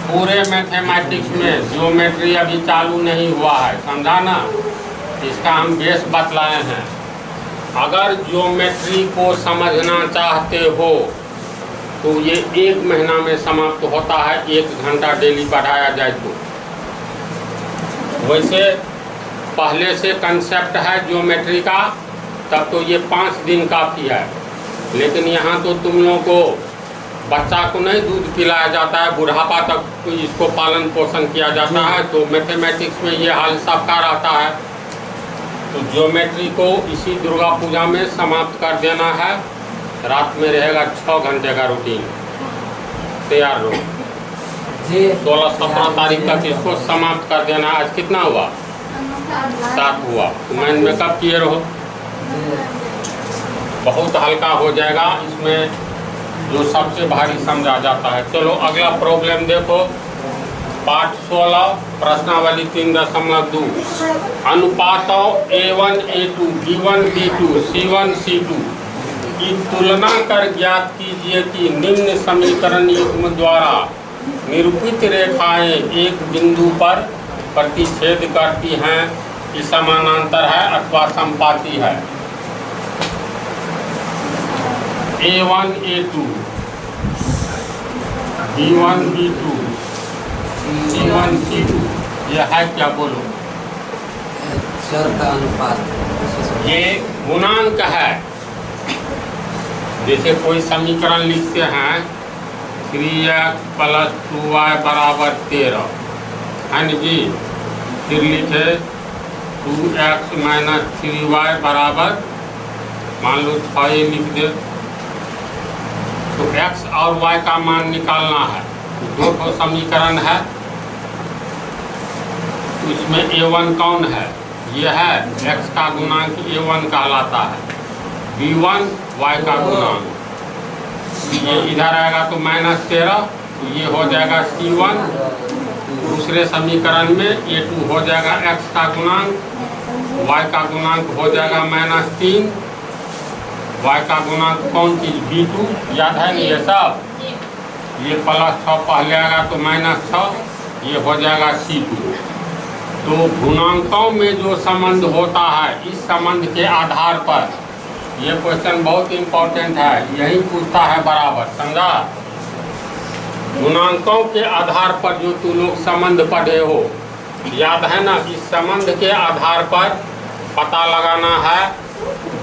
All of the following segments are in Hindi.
पूरे मैथमेटिक्स में ज्योमेट्री अभी चालू नहीं हुआ है, समझा ना। इसका हम बेस बतलाए हैं। अगर ज्योमेट्री को समझना चाहते हो तो ये 1 महीना में समाप्त होता है, 1 घंटा डेली पढ़ाया जाए तो। वैसे पहले से कंसेप्ट है ज्योमेट्री का, तब तो ये 5 दिन काफ़ी है। लेकिन यहाँ तो तुम लोगों को बच्चा को नहीं दूध पिलाया जाता है, बुढ़ापा तक इसको पालन पोषण किया जाता है। तो मैथमेटिक्स में ये हाल सबका रहता है। तो ज्योमेट्री को इसी दुर्गा पूजा में समाप्त कर देना है। रात में रहेगा 6 घंटे का रूटीन। तैयार रहो। 16-17 तारीख तक इसको समाप्त कर देना। आज कितना हुआ? 7 हुआ। तो माइंड में कब किए रहो, बहुत हल्का हो जाएगा। इसमें जो सबसे भारी समझा जाता है। चलो अगला प्रॉब्लम देखो। पाठ 16 प्रश्नावली 3.2 अनुपातों A1 A2 B1 B2 C1 C2 की तुलना कर ज्ञात कीजिए कि निम्न समीकरण युग्म द्वारा निरूपित रेखाएं एक बिंदु पर प्रतिच्छेद करती हैं कि समानांतर है अथवा समपाती है। A1 A2 B1 B2 C1 C2 यह है क्या? बोलो। चर का अनुपात। ये गुणांक है। जैसे कोई समीकरण लिखते हैं 3x + 2y = 13 है न जी। फिर लिखे 2x - 3y = मान लो 6 लिख दे। तो x और y का मान निकालना है। दो ठो समीकरण है। तो इसमें A1 कौन है? ये है x का गुणांक A1 कहलाता है। B1 y का गुणांक। ये इधर आएगा तो -13, तो ये हो जाएगा C1। दूसरे समीकरण में A2 हो जाएगा x का गुणांक, y का गुणांक हो जाएगा -3, y का गुणांक कौन चीज? B2। याद है नहीं ये सब? ये +6 पहले आएगा तो -6, ये हो जाएगा C2। तो गुणांकों में जो संबंध होता है, इस संबंध के आधार पर, ये क्वेश्चन बहुत इम्पोर्टेंट है, यही पूछता है बराबर, समझा। गुणांकों के आधार पर जो तू लोग संबंध पढ़े हो, याद है ना। इस संबंध के आधार पर पता लगाना है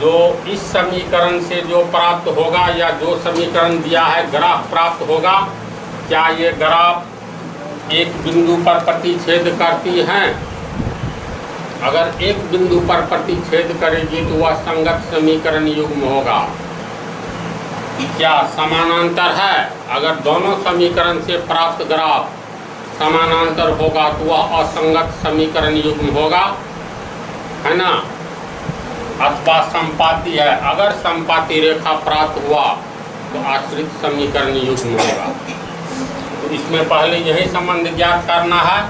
जो इस समीकरण से जो प्राप्त होगा, या जो समीकरण दिया है ग्राफ प्राप्त होगा, क्या ये ग्राफ एक बिंदु पर प्रतिच्छेद करती हैं? अगर एक बिंदु पर प्रतिच्छेद करेगी तो वह संगत समीकरण युग्म होगा। क्या समानांतर है? अगर दोनों समीकरण से प्राप्त ग्राफ समानांतर होगा तो वह असंगत समीकरण युग्म होगा, है ना। अथवा समपाती है। अगर समपाती रेखा प्राप्त हुआ तो आश्रित समीकरण युग्म होगा। तो इसमें पहले यही संबंध ज्ञात करना है।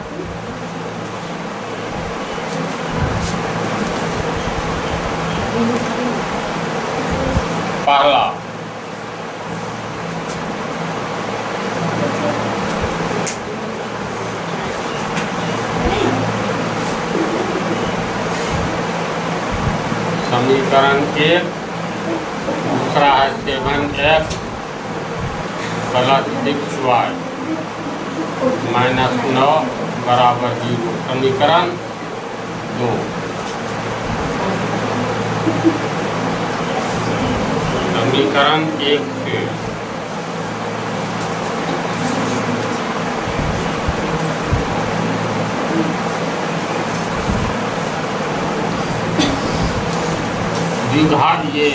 पहला समीकरण 1, दूसरा है 7x + 6y - 9 = 0। समीकरण 2 समीकरण 1 से द्विघात, ये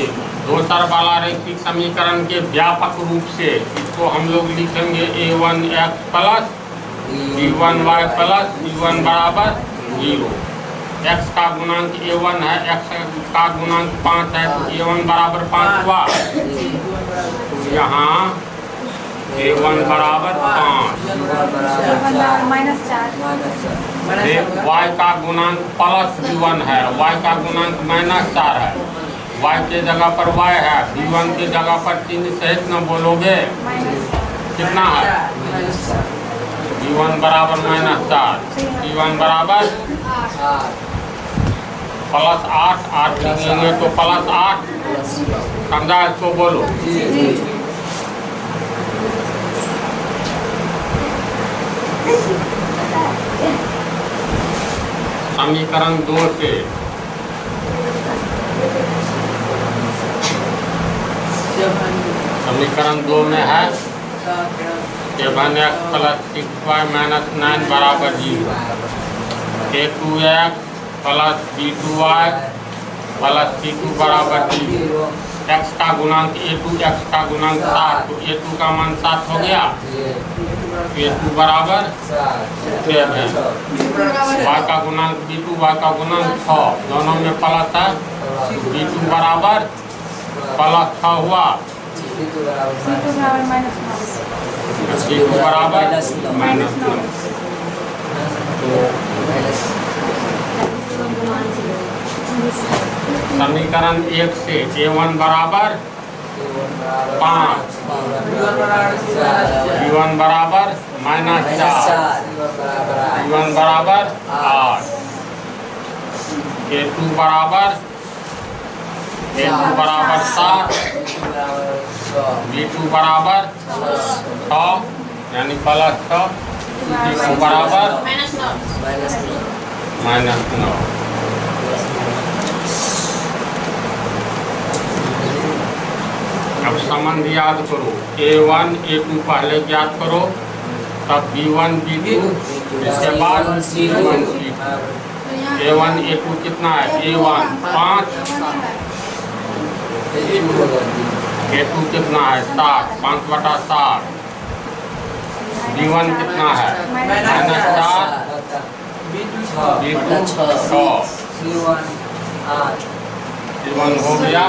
दोसर वाला रैखिक समीकरण के व्यापक रूप से इसको हम लोग लिखेंगे A1x + B1y + C1 = 0। x का गुणांक A1 है, x का गुणांक 5 है, तो A1 = 5 हुआ। तो यहाँ A1 = 5। y का गुणांक +B1 है, y का गुणांक -4 है। y के जगह पर y है, B1 के जगह पर चिन्ह सहित न बोलोगे। कितना है? B1 बराबर -4, C1 बराबर +8, 8 लिखेंगे तो +8, समझा इसको बोलो। समीकरण 2 से समीकरण 2 में है 7x + 6y - 9 बराबर 0, a2x + b2y + c2 बराबर 0। x का गुणांक a2, x का गुणांक 7, तो a2 का मान 7 हो गया, a2 बराबर 7 है। y का गुणांक b2, y का गुणांक 6, दोनों में प्लस है, b2 बराबर +6 हुआ, b2 बराबर -9। तो समीकरण 1 से a1 बराबर 5, b1 बराबर -4, b1 बराबर 8, a2 बराबर 7, b2 बराबर 6 यानी +6, c2 बराबर -9। अब संबंध याद करो, a1 a2 पहले ज्ञात करो, तब b1 b2, इसके बाद c1 c2। a1 a2 कितना है, a1 5, a2 कितना है 7, 5/7, b1 कितना है -4, b2 6, c1 हो गया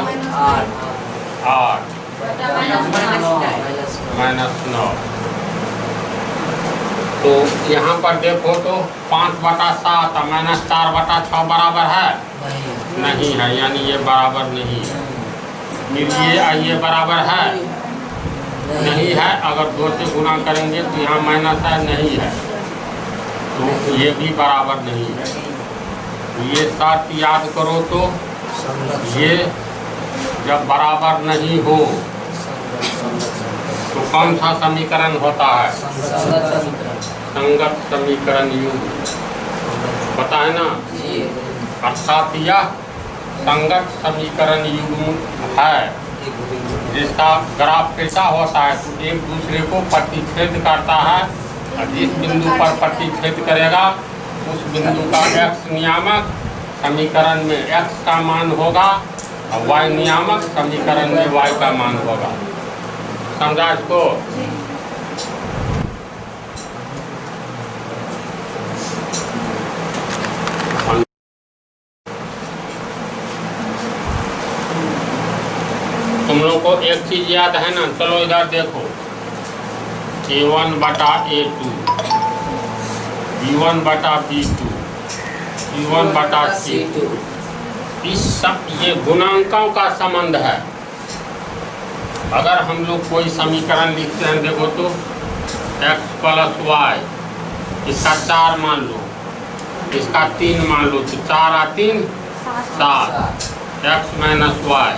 8 -9। तो यहाँ पर देखो तो 5/7 और -4/6 बराबर है, नहीं है, यानी ये बराबर नहीं है। फिर ये बराबर है, नहीं है। अगर 2 से गुणा करेंगे तो यहाँ माइनस है, नहीं है, तो ये भी बराबर नहीं है। तो ये शर्त याद करो, तो ये जब बराबर नहीं हो तो कौन सा समीकरण होता है, संगत समीकरण युग्म, पता है ना। अर्थात यह संगत समीकरण युग्म है जिसका ग्राफ कैसा होता है, तो एक दूसरे को प्रतिच्छेद करता है, और जिस बिंदु पर प्रतिच्छेद करेगा उस बिंदु का x नियामक समीकरण में x का मान होगा और y नियामक समीकरण में y का मान होगा। समझा इसको। तुम लोग को एक चीज याद है ना, चलो इधर देखो, a1/a2, b1/b2, c1/c2, इस सब ये गुणांकों का संबंध है। अगर हम लोग कोई समीकरण लिखते हैं, देखो तो x + y, इसका 4 मान लो, इसका 3 मान लो, तो 4 और 3 7, x - y,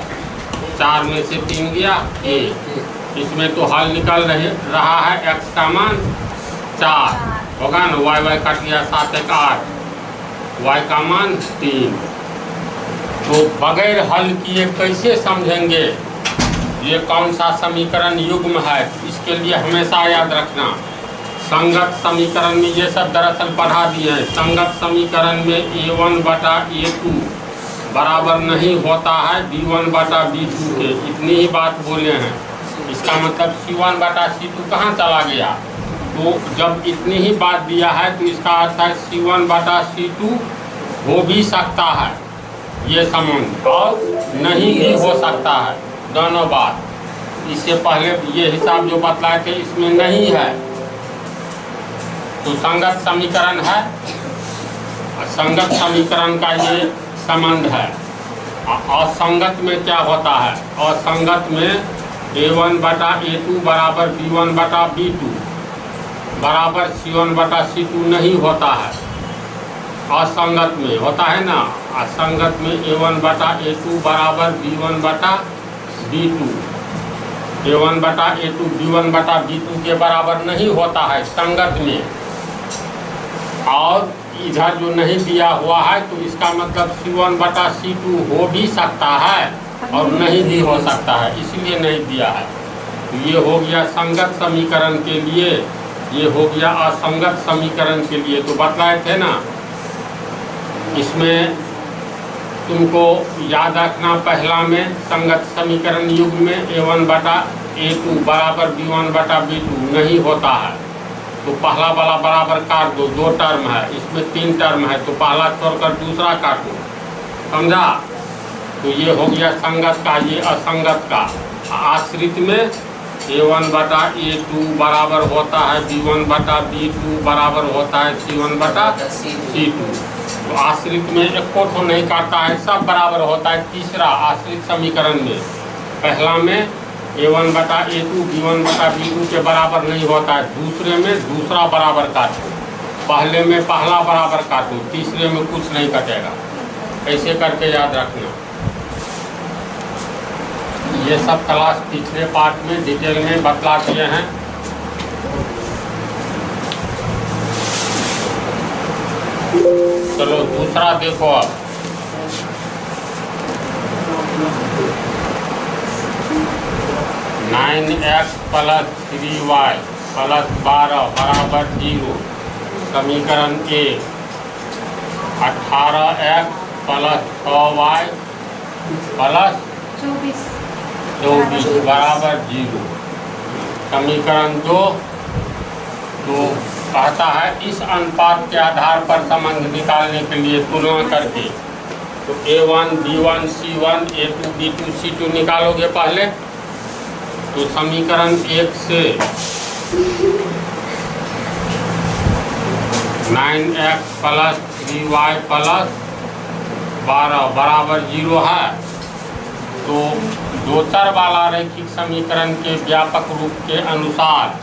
4 में से 3 गया 1, इसमें तो हल निकल रहा है, x का मान 4 होगा ना, y कट गया, 7 1 8, y का मान 3। तो बगैर हल किए कैसे समझेंगे ये कौन सा समीकरण युग्म है। इसके लिए हमेशा याद रखना, संगत समीकरण में ये सब दरअसल पढ़ा दिए हैं। संगत समीकरण में a1/a2 बराबर नहीं होता है b1/b2 के, इतनी ही बात बोले हैं। इसका मतलब c1/c2 कहाँ चला गया, तो जब इतनी ही बात दिया है तो इसका अर्थ है c1/c2 हो भी सकता है ये संबंध, और नहीं भी हो सकता है, दोनों बात। इससे पहले ये हिसाब जो बतलाए थे इसमें नहीं है, तो संगत समीकरण है। संगत समीकरण का ये संबंध है। असंगत में क्या होता है, असंगत में a1/a2 बराबर b1/b2, बराबर C1 बटा C2 नहीं होता है। असंगत में होता है ना, असंगत में A1 बटा A2 बराबर B1 बटा B2, A1 बटा A2 B1 बटा B2 के बराबर नहीं होता है संगत में। और इधर जो नहीं दिया हुआ है तो इसका मतलब C1 बटा C2 हो भी सकता है और नहीं भी हो सकता है, इसलिए नहीं दिया है। तो ये हो गया संगत समीकरण के लिए, ये हो गया असंगत समीकरण के लिए। तो बतलाए थे ना, इसमें तुमको याद रखना, पहला में संगत समीकरण युग्म में A1 बटा A2 बराबर B1 बटा B2 नहीं होता है। तो पहला वाला बराबर काट दो, 2 टर्म है, इसमें 3 टर्म है, तो पहला छोड़कर दूसरा काटो, समझा। तो ये हो गया संगत का, ये असंगत का। आश्रित में A1 बटा A2 बराबर होता है B1 बटा B2 बराबर होता है C1 बटा C2। तो आश्रित में एक को तो नहीं काटता है, सब बराबर होता है। तीसरा आश्रित समीकरण में, पहला में A1 बटा A2 B1 बटा B2 के बराबर नहीं होता है, दूसरे में दूसरा बराबर काटो, पहले में पहला बराबर काटो, तीसरे में कुछ नहीं कटेगा। ऐसे करके याद रखना। ये सब क्लास पिछले पार्ट में डिटेल में बतला दिए हैं। चलो दूसरा देखो अब। Nine x plus 3y plus 12 बराबर 0। समीकरण 1। 18x प्लस 6y प्लस 24 बराबर 0। समीकरण 2। तो कहता है इस अनुपात के आधार पर संबंध निकालने के लिए तुलना करके, तो A1 B1 C1 A2 B2 C2 निकालोगे पहले। तो समीकरण 1 से 9x प्लस 3y प्लस 12 बराबर 0 है। तो दो चर वाला रैखिक समीकरण के व्यापक रूप के अनुसार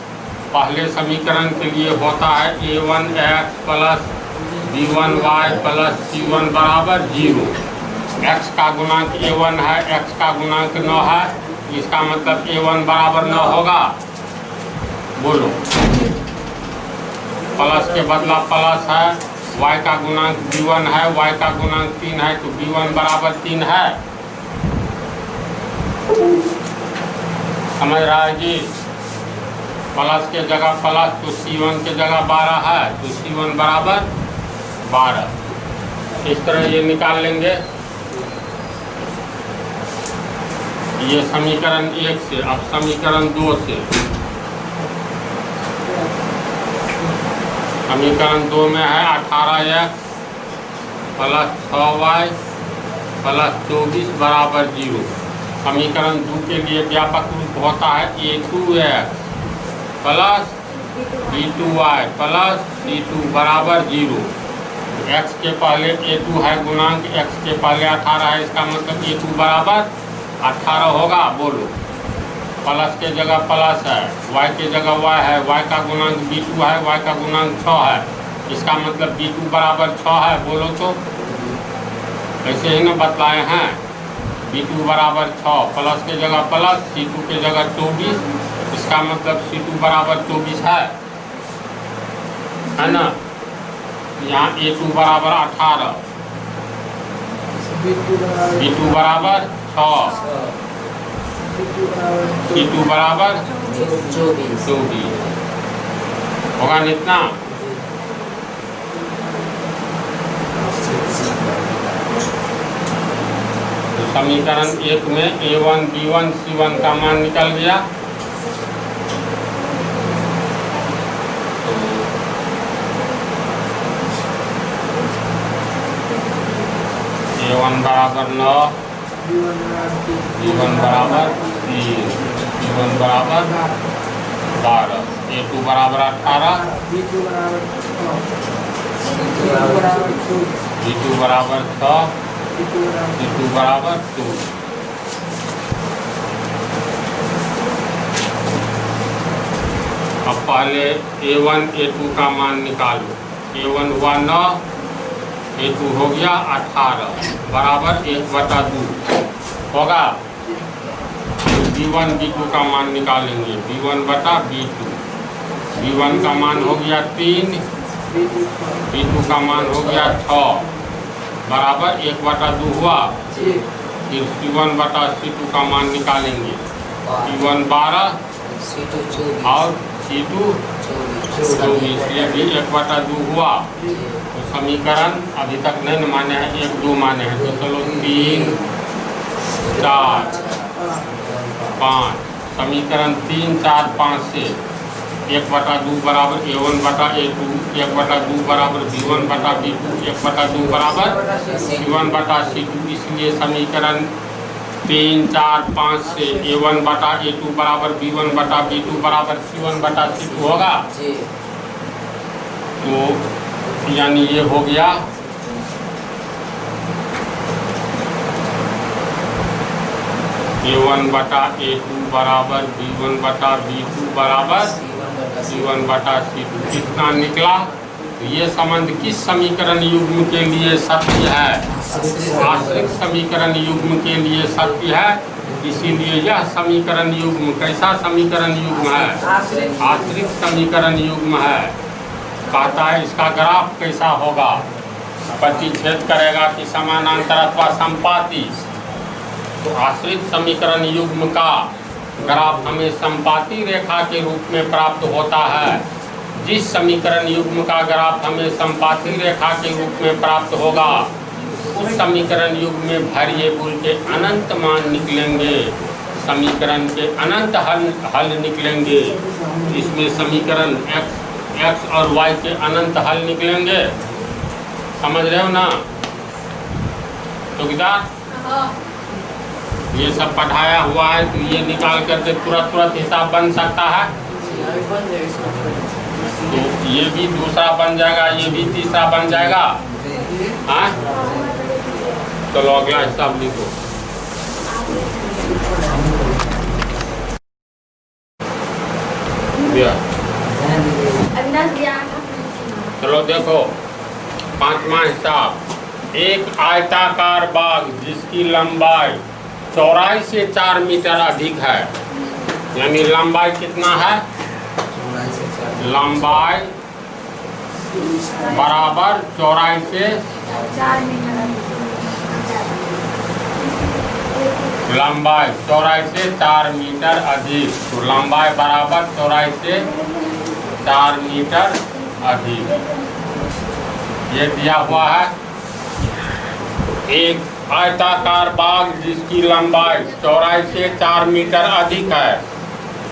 पहले समीकरण के लिए होता है A1x plus B1y plus C1 बराबर 0। x का गुणांक A1 है, x का गुणांक 9 है, इसका मतलब A1 बराबर 9 होगा। बोलो, प्लस के बदला प्लस है, y का गुणांक B1 है, y का गुणांक 3 है, तो B1 बराबर 3 है। समझ रहा है जी। प्लस के जगह प्लस, तो C1 के जगह 12 है, तो C1 बराबर 12। इस तरह ये निकाल लेंगे। ये समीकरण 1 से। अब समीकरण 2 से। समीकरण 2 में है 18x प्लस 6y प्लस 24 बराबर 0। समीकरण 2 के लिए व्यापक रूप होता है A2x plus B2y plus C2 बराबर 0। x के पहले A2 है गुणांक, x के पहले 18 है, इसका मतलब A2 बराबर 18 होगा। बोलो, प्लस के जगह प्लस है, y के जगह y है, y का गुणांक B2 है, y का गुणांक 6 है, इसका मतलब B2 बराबर 6 है। बोलो तो, ऐसे ही ना बतलाए हैं। B2 बराबर 6, प्लस के जगह प्लस, C2 के जगह 24, इसका मतलब C2 बराबर 24 है ना। यहाँ A2 बराबर 18, B2 बराबर 6, C2 बराबर 24 होगा ना इतना। तो समीकरण 1 में A1 B1 C1 का मान निकल गया। A1 बराबर 9, B1 बराबर 3, C1 बराबर 12, A2 बराबर 18, B2 बराबर 6, C2 बराबर 2। अब पहले A1 A2 का मान निकालो। A1 हुआ 9, A2 हो गया 18 बराबर 1/2 होगा। B1 B2 का मान निकालेंगे, B1/B2। B1 का मान हो गया 3, B2 का मान हो गया 6 बराबर 1/2 हुआ। फिर C1/C2 का मान निकालेंगे, C1 12 C2 24 और C2 24, ये भी 1/2 हुआ। तो समीकरण अभी तक नहीं न माने हैं, 1 2 माने हैं, तो चलो 3 4 5। समीकरण 3 4 5 से 1/2 बराबर A1/A2, 1/2 बराबर B1/B2, 1/2 बराबर C1/C2। इसलिए समीकरण 3 4 5 से A1/A2 बराबर B1/B2 बराबर C1/C2 होगा। तो यानी ये हो गया A1/A2 बराबर B1/B2 बराबर C1/C2। कितना निकला? तो ये संबंध किस समीकरण युग्म के लिए सत्य है? आश्रित समीकरण युग्म के लिए सत्य है। इसीलिए यह समीकरण युग्म कैसा समीकरण युग्म है? आश्रित समीकरण युग्म है। कहता है इसका ग्राफ कैसा होगा? प्रतिच्छेद करेगा कि समानांतर अथवा संपाती। तो आश्रित समीकरण युग्म का ग्राफ हमें संपाती रेखा के रूप में प्राप्त होता है। जिस समीकरण युग्म का ग्राफ हमें संपाती रेखा के रूप में प्राप्त होगा, उस समीकरण युग्म में वेरिएबल के अनंत मान निकलेंगे, समीकरण के अनंत हल निकलेंगे। इसमें समीकरण x और y के अनंत हल निकलेंगे। समझ रहे हो ना चौकीदार? ये सब पढ़ाया हुआ है, तो ये निकाल करके तुरंत हिसाब बन सकता है। तो ये भी दूसरा बन जाएगा, ये भी तीसरा बन जाएगा। हाँ, चलो अगला हिसाब लिखो। चलो देखो, 5वां हिसाब। एक आयताकार बाग जिसकी लंबाई चौड़ाई से 4 मीटर अधिक है, यानी लंबाई कितना है? लंबाई बराबर चौड़ाई से 4 मीटर। लंबाई चौड़ाई से 4 मीटर अधिक। तो लंबाई बराबर चौड़ाई से 4 मीटर अधिक, ये दिया हुआ है। एक आयताकार बाग जिसकी लंबाई चौड़ाई से 4 मीटर अधिक है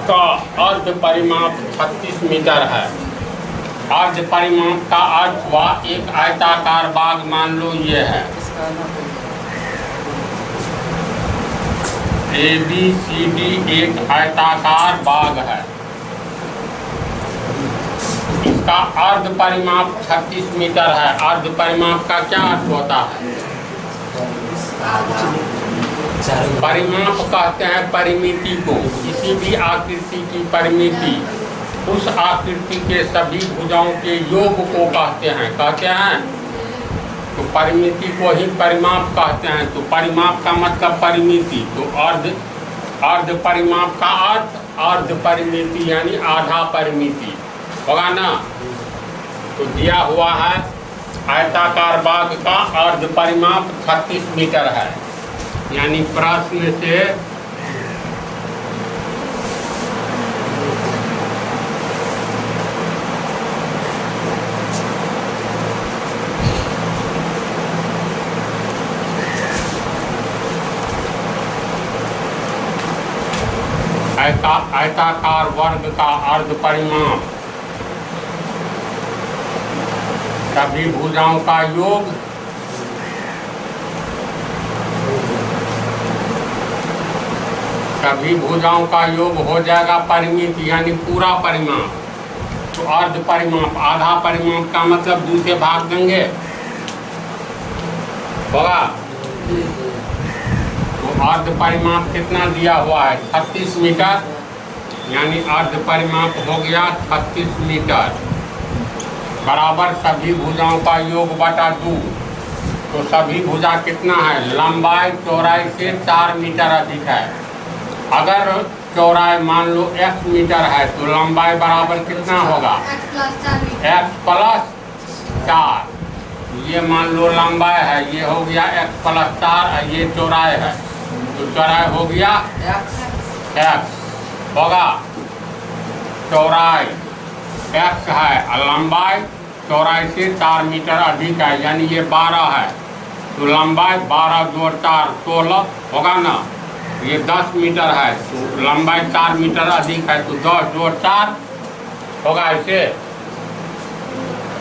का अर्ध परिमाप 36 मीटर है। अर्ध परिमाप का अर्थ हुआ एक आयताकार बाग मान लो ये है, ABCD एक आयताकार बाग है। इसका अर्ध परिमाप 36 मीटर है। अर्ध परिमाप का क्या अर्थ होता है? परिमाप कहते हैं परिमिति को, किसी भी आकृति की परिमिति, उस आकृति के सभी भुजाओं के योग को कहते हैं। तो परिमिति को ही परिमाप कहते हैं। तो परिमाप का मतलब परिमिति। तो अर्ध परिमाप का अर्थ अर्ध परिमिति यानी आधा परिमिति होगा ना। तो दिया हुआ है आयताकार बाग का अर्ध परिमाप 36 मीटर है, यानी प्रश्न से आयताकार वर्ग का अर्ध परिमाप सभी भुजाओं का योग सभी भुजाओं का योग हो जाएगा परिमिति यानी पूरा परिमाप। तो अर्ध परिमाप आधा परिमाप का मतलब दूसरे भाग देंगे होगा। तो अर्ध परिमाप कितना दिया हुआ है? 36 मीटर। यानी अर्ध परिमाप हो गया 36 मीटर बराबर सभी भुजाओं का योग बटा 2। तो सभी भुजा कितना है? लंबाई चौड़ाई से 4 मीटर अधिक है। अगर चौड़ाई मान लो x मीटर है तो लंबाई बराबर कितना होगा? x plus 4। ये मान लो लंबाई है, ये हो गया x प्लस 4, ये चौड़ाई है तो चौड़ाई हो गया x होगा। चौड़ाई x है और लंबाई चौड़ाई से 4 मीटर अधिक है, यानी ये 12 है तो लंबाई 12 जोड़ 4 16 होगा ना। ये 10 मीटर है तो लंबाई 4 मीटर अधिक है तो 10 जोड़ 4 होगा। इसे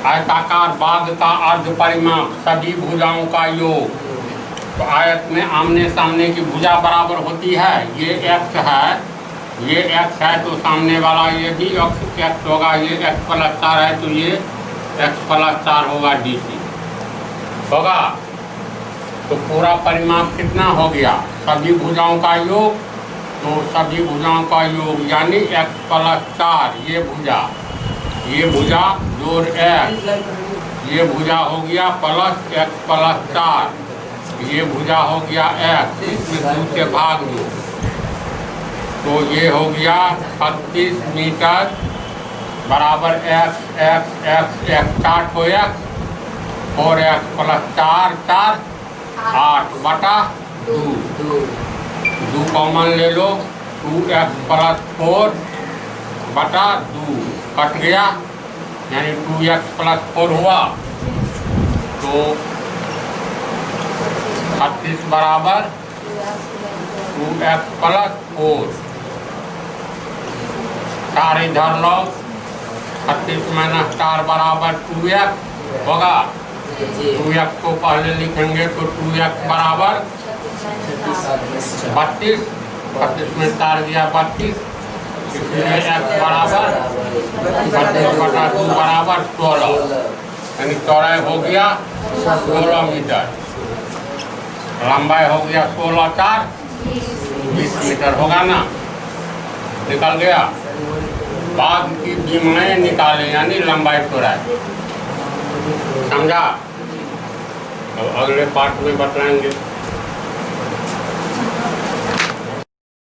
आयताकार बाग का अर्ध परिमाप सभी भुजाओं का योग। तो आयत में आमने सामने की भुजा बराबर होती है। ये x है, ये x है तो सामने वाला ये भी x होगा। ये x प्लस 4 है तो ये x प्लस 4 होगा DC होगा। तो पूरा परिमाप कितना हो गया? सभी भुजाओं का योग। तो सभी भुजाओं का योग यानी x प्लस 4 ये भुजा जोड़ x, ये भुजा हो गया प्लस x प्लस 4, ये भुजा हो गया x, इसमें 2 से भाग दो तो ये हो गया 36 मीटर बराबर x x x x 4 को x और x प्लस 4 4 8 बटा 2 कॉमन ले लो। 2x प्लस 4 बटा 2 कट गया यानी 2x प्लस 4 हुआ तो 36 बराबर 2x प्लस 4। 4 इधर लो, 36 माइनस 4 बराबर 2x होगा। 2x को पहले लिखेंगे तो 2x बराबर 32, 32 में 4 दिया 32, इसलिए x बराबर 32 बटा 2 बराबर 16, यानी चौड़ाई हो गया 16 मीटर, लंबाई हो गया 16 4 20 मीटर होगा ना। निकल गया। बाग की विमाएं निकालें यानी लंबाई चौड़ाई। समझा? तो अगले पार्ट में बताएंगे।